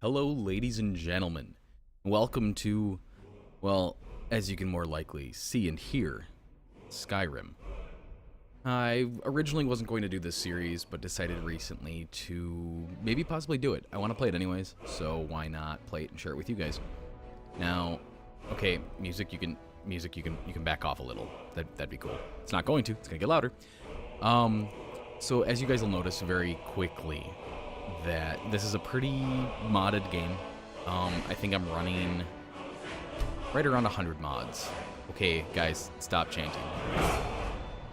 Hello, ladies and gentlemen. Welcome to, well, as you can more likely see and hear, Skyrim. I originally wasn't going to do this series, but decided recently to maybe possibly do it. I want to play it anyways, so why not play it and share it with you guys? Now, okay, music, you can back off a little. That'd be cool. It's not going to. It's gonna get louder. So as you guys will notice very quickly, that this is a pretty modded game. I think I'm running right around 100 mods. Okay, guys, stop chanting.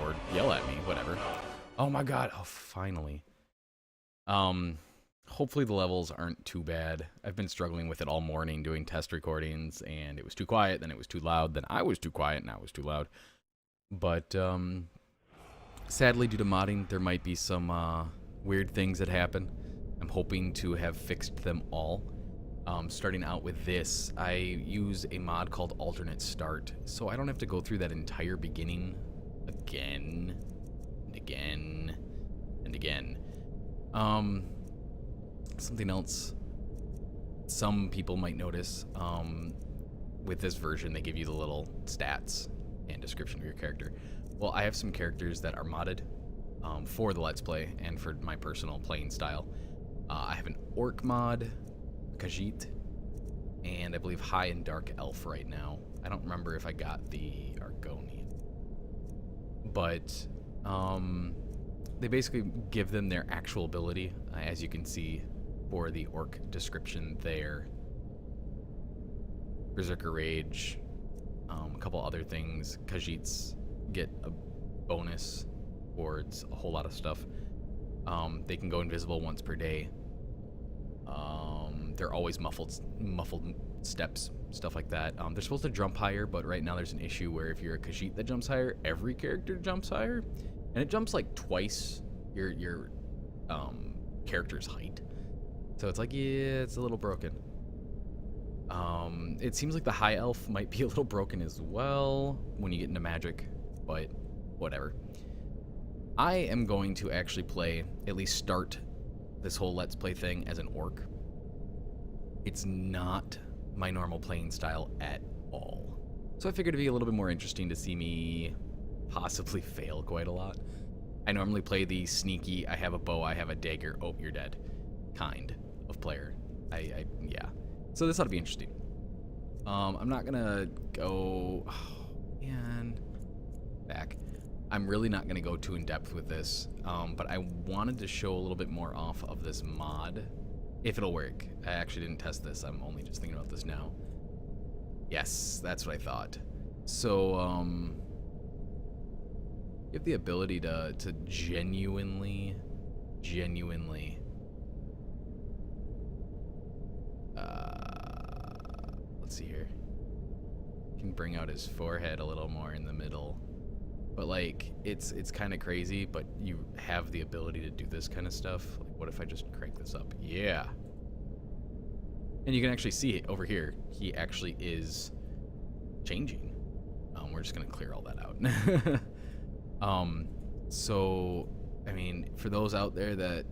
Or yell at me, whatever. Oh my god, oh, finally. Hopefully the levels aren't too bad. I've been struggling with it all morning doing test recordings, and it was too quiet, then it was too loud, then I was too quiet, and I was too loud. But, sadly, due to modding, there might be some, weird things that happen. I'm hoping to have fixed them all. Starting out with this, I use a mod called Alternate Start, so I don't have to go through that entire beginning again, and again, and again. Something else some people might notice, with this version, they give you the little stats and description of your character. Well, I have some characters that are modded for the Let's Play and for my personal playing style. I have an Orc mod, Khajiit, and I believe High and Dark Elf right now. I don't remember if I got the Argonian. But, they basically give them their actual ability, as you can see for the Orc description there. Berserker Rage, a couple other things. Khajiits get a bonus towards a whole lot of stuff. They can go invisible once per day. They're always muffled steps, stuff like that. They're supposed to jump higher, but right now there's an issue where if you're a Khajiit that jumps higher, every character jumps higher, and it jumps like twice your character's height. So it's like, yeah, it's a little broken. It seems like the High Elf might be a little broken as well when you get into magic, but whatever. I am going to actually play, at least start this whole Let's Play thing as an Orc. It's not my normal playing style at all. So I figured it'd be a little bit more interesting to see me possibly fail quite a lot. I normally play the sneaky, I have a bow, I have a dagger, oh, you're dead kind of player. Yeah. So this ought to be interesting. I'm not gonna go, oh, man, back. I'm really not gonna go too in depth with this, but I wanted to show a little bit more off of this mod, if it'll work. I actually didn't test this, I'm only just thinking about this now. Yes, that's what I thought. So, you have the ability to genuinely, let's see here. You can bring out his forehead a little more in the middle. But like, it's kind of crazy, but you have the ability to do this kind of stuff. Like, what if I just crank this up? Yeah. And you can actually see it over here. He actually is changing. We're just gonna clear all that out. So, I mean, for those out there that,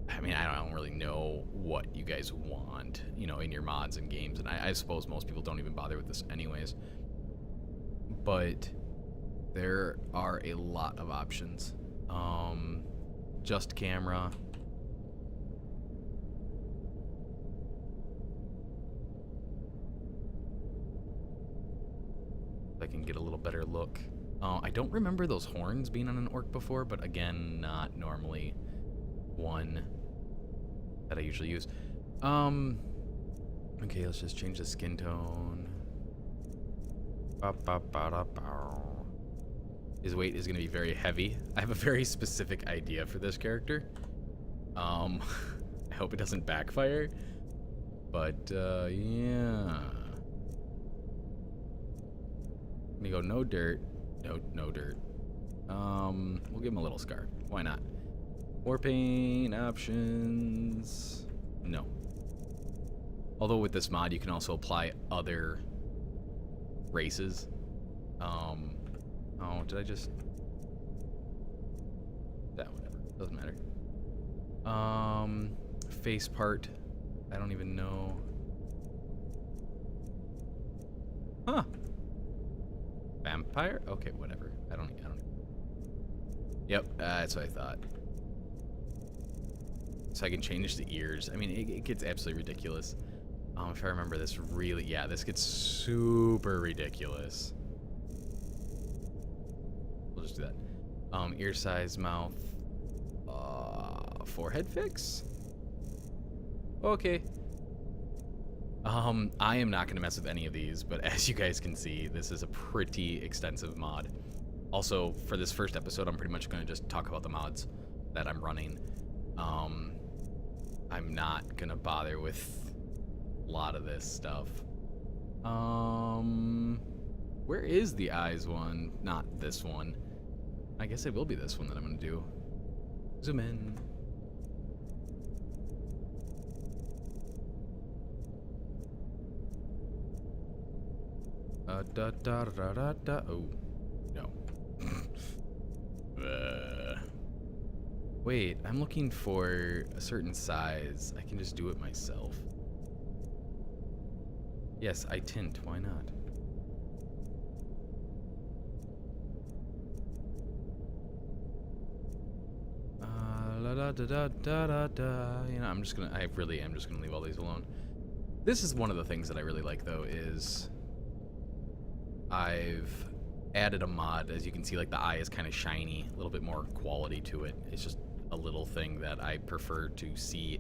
I mean, I don't really know what you guys want, you know, in your mods and games, and I suppose most people don't even bother with this anyways. But there are a lot of options. Just camera. I can get a little better look. I don't remember those horns being on an Orc before, but again, not normally one that I usually use. Okay, let's just change the skin tone. His weight is going to be very heavy. I have a very specific idea for this character. I hope it doesn't backfire. But, yeah. I'm going to go no dirt. No dirt. We'll give him a little scar. Why not? War paint options. No. Although with this mod, you can also apply other races. Oh, did I just... That, whatever. Doesn't matter. Face part. I don't even know. Huh. Vampire? Okay, whatever. I don't. Yep, that's what I thought. So I can change the ears. I mean, it gets absolutely ridiculous. If I remember this really, yeah, this gets super ridiculous. We'll just do that. Ear size, mouth, forehead fix. Okay. I am not going to mess with any of these, but as you guys can see, this is a pretty extensive mod. Also, for this first episode, I'm pretty much going to just talk about the mods that I'm running. I'm not going to bother with a lot of this stuff. Where is the eyes one? Not this one. I guess it will be this one that I'm going to do. Zoom in. Oh, no. Wait, I'm looking for a certain size. I can just do it myself. Yes, I tint. Why not? You know, I really am just gonna leave all these alone. This is one of the things that I really like, though, is I've added a mod. As you can see, like, the eye is kind of shiny, a little bit more quality to it. It's just a little thing that I prefer to see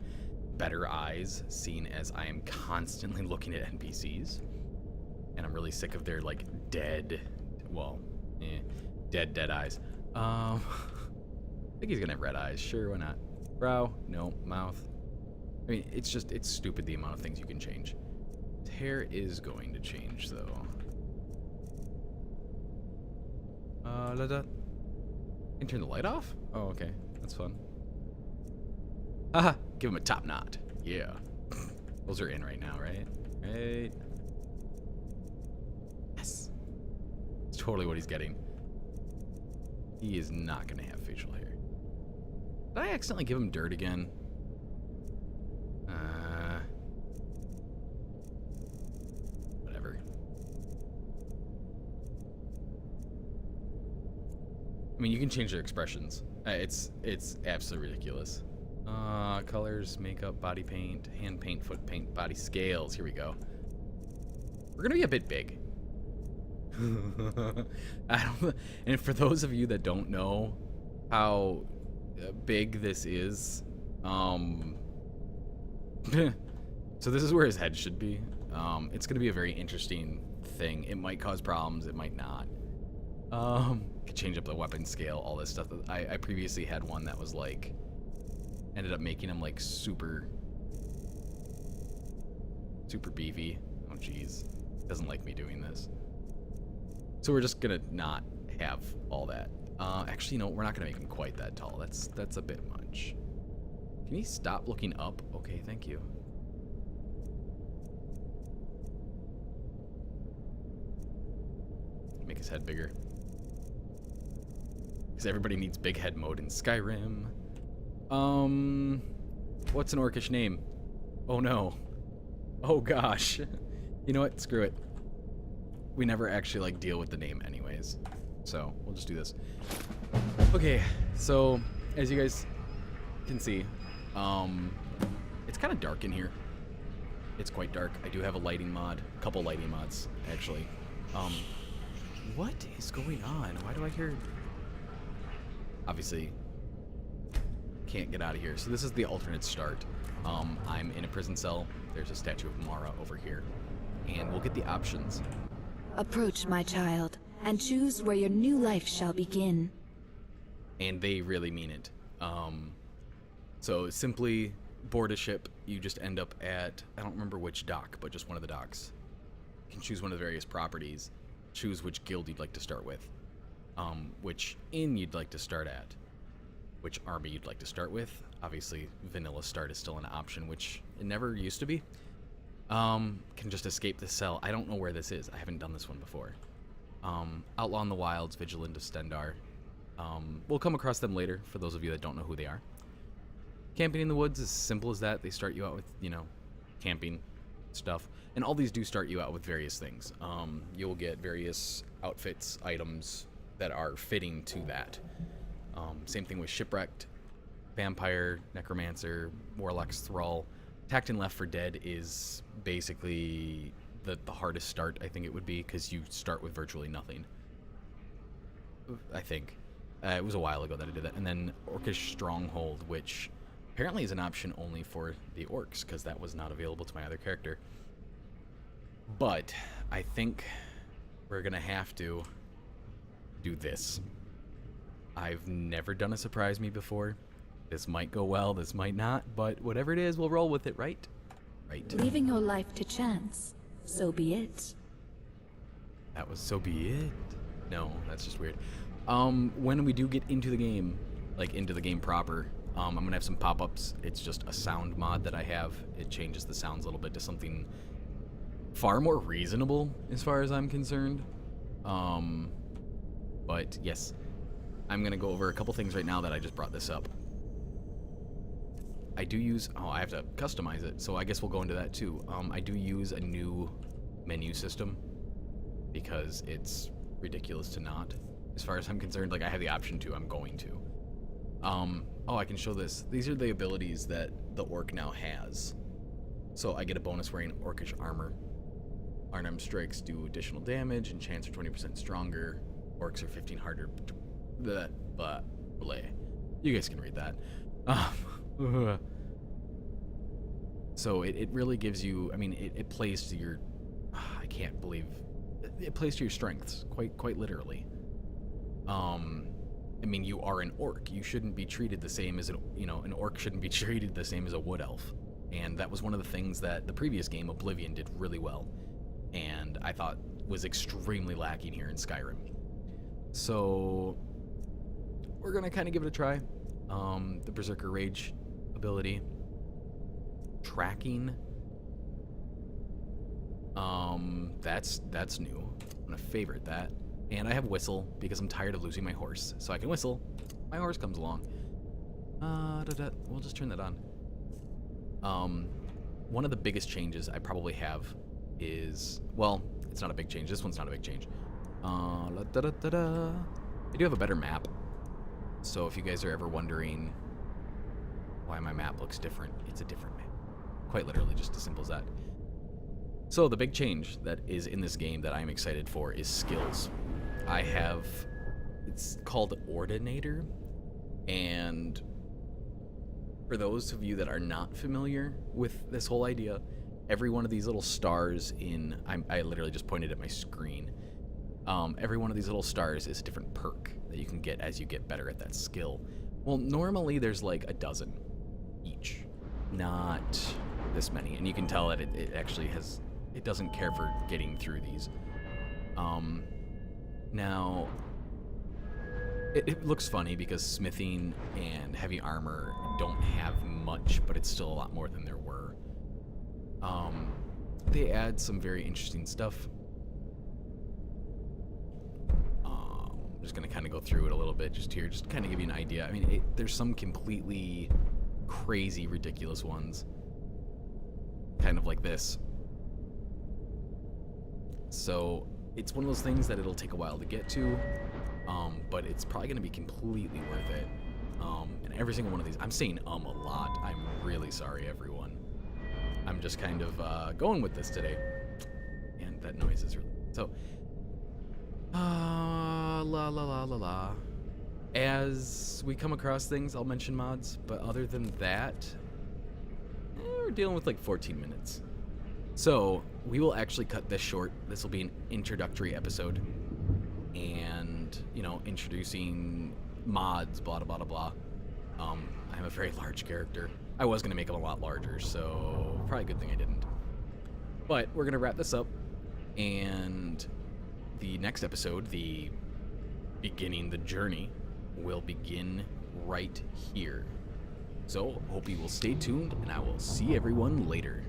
better eyes, seeing as I am constantly looking at NPCs. And I'm really sick of their, like, dead eyes. I think he's gonna have red eyes. Sure, why not? Brow? No. Mouth? I mean, it's stupid the amount of things you can change. His hair is going to change, though. Can turn the light off? Oh, okay. That's fun. Haha! Give him a top knot. Yeah. Those are in right now, right? Right. Yes. It's totally what he's getting. He is not going to have facial hair. Did I accidentally give him dirt again? Whatever. I mean, you can change their expressions. It's absolutely ridiculous. Colors, makeup, body paint, hand paint, foot paint, body scales. Here we go. We're gonna be a bit big. And for those of you that don't know how big this is, so this is where his head should be. It's gonna be a very interesting thing. It might cause problems, it might not. Could change up the weapon scale, all this stuff. I previously had one that was like, ended up making him like super beefy. Oh jeez, doesn't like me doing this. So we're just gonna not have all that. Actually, no, we're not gonna make him quite that tall. That's a bit much. Can he stop looking up? Okay, thank you. Make his head bigger. Because everybody needs big head mode in Skyrim. What's an orcish name? Oh no. Oh gosh. You know what? Screw it. We never actually like deal with the name anyways. So we'll just do this. Okay, so as you guys can see, it's kind of dark in here. It's quite dark. I do have a lighting mod, a couple lighting mods actually. What is going on? Why do I hear? Obviously, can't get out of here. So this is the alternate start. I'm in a prison cell. There's a statue of Mara over here, and we'll get the options. Approach, my child, and choose where your new life shall begin. And they really mean it. So simply board a ship. You just end up at, I don't remember which dock, but just one of the docks. You can choose one of the various properties. Choose which guild you'd like to start with. Which inn you'd like to start at. Which army you'd like to start with. Obviously, vanilla start is still an option, which it never used to be. Can just escape the cell. I don't know where this is. I haven't done this one before. Outlaw in the Wilds, Vigilant of Stendar. We'll come across them later, for those of you that don't know who they are. Camping in the woods is simple as that. They start you out with, you know, camping stuff. And all these do start you out with various things. You'll get various outfits, items that are fitting to that. Same thing with Shipwrecked, Vampire, Necromancer, Warlock's Thrall. Tacked and Left for Dead is basically the hardest start, I think it would be, because you start with virtually nothing. I think. It was a while ago that I did that. And then Orcish Stronghold, which apparently is an option only for the orcs, because that was not available to my other character. But I think we're going to have to do this. I've never done a surprise me before. This might go well, this might not, but whatever it is, we'll roll with it, right? Right. Leaving your life to chance, so be it. That was so be it. No, that's just weird. When we do get into the game, like into the game proper, I'm gonna have some pop-ups. It's just a sound mod that I have. It changes the sounds a little bit to something far more reasonable as far as I'm concerned. But yes, I'm gonna go over a couple things right now that I just brought this up. I do use, I have to customize it, so I guess we'll go into that too. I do use a new menu system because it's ridiculous to not. As far as I'm concerned, like I have the option to, I'm going to. Oh, I can show this. These are the abilities that the orc now has. So I get a bonus wearing orcish armor. Unarmed strikes do additional damage, and chance are 20% stronger. Orcs are 15 harder. Bleh. You guys can read that. So it really gives you, I mean, it plays to your, I can't believe, it plays to your strengths, quite literally. I mean, you are an orc. You shouldn't be treated the same as an orc shouldn't be treated the same as a wood elf. And that was one of the things that the previous game, Oblivion, did really well. And I thought was extremely lacking here in Skyrim. So we're gonna kind of give it a try. The Berserker Rage ability. Tracking. That's new. I'm gonna favorite that. And I have Whistle because I'm tired of losing my horse. So I can whistle. My horse comes along. We'll just turn that on. One of the biggest changes I probably have is, well, it's not a big change. This one's not a big change. I do have a better map. So if you guys are ever wondering why my map looks different, it's a different map. Quite literally, just as simple as that. So the big change that is in this game that I'm excited for is skills. I have, it's called Ordinator, and for those of you that are not familiar with this whole idea, every one of these little stars in, I literally just pointed at my screen, every one of these little stars is a different perk that you can get as you get better at that skill. Well, normally there's like a dozen each, not this many, and you can tell that it actually has, it doesn't care for getting through these. Now, it looks funny because smithing and heavy armor don't have much, but it's still a lot more than there were. They add some very interesting stuff. I'm just going to kind of go through it a little bit just here, just to kind of give you an idea. I mean, there's some completely crazy, ridiculous ones. Kind of like this. So it's one of those things that it'll take a while to get to, but it's probably going to be completely worth it. And every single one of these, I'm saying a lot. I'm really sorry, everyone. I'm just kind of going with this today. And that noise is really... So, la la la la la. As we come across things, I'll mention mods, but other than that, we're dealing with like 14 minutes. So, we will actually cut this short. This will be an introductory episode. And, you know, introducing mods, blah, blah, blah, blah. I'm a very large character. I was going to make him a lot larger, so probably a good thing I didn't. But we're going to wrap this up. And the next episode, the beginning the journey, will begin right here. So, hope you will stay tuned, and I will see everyone later.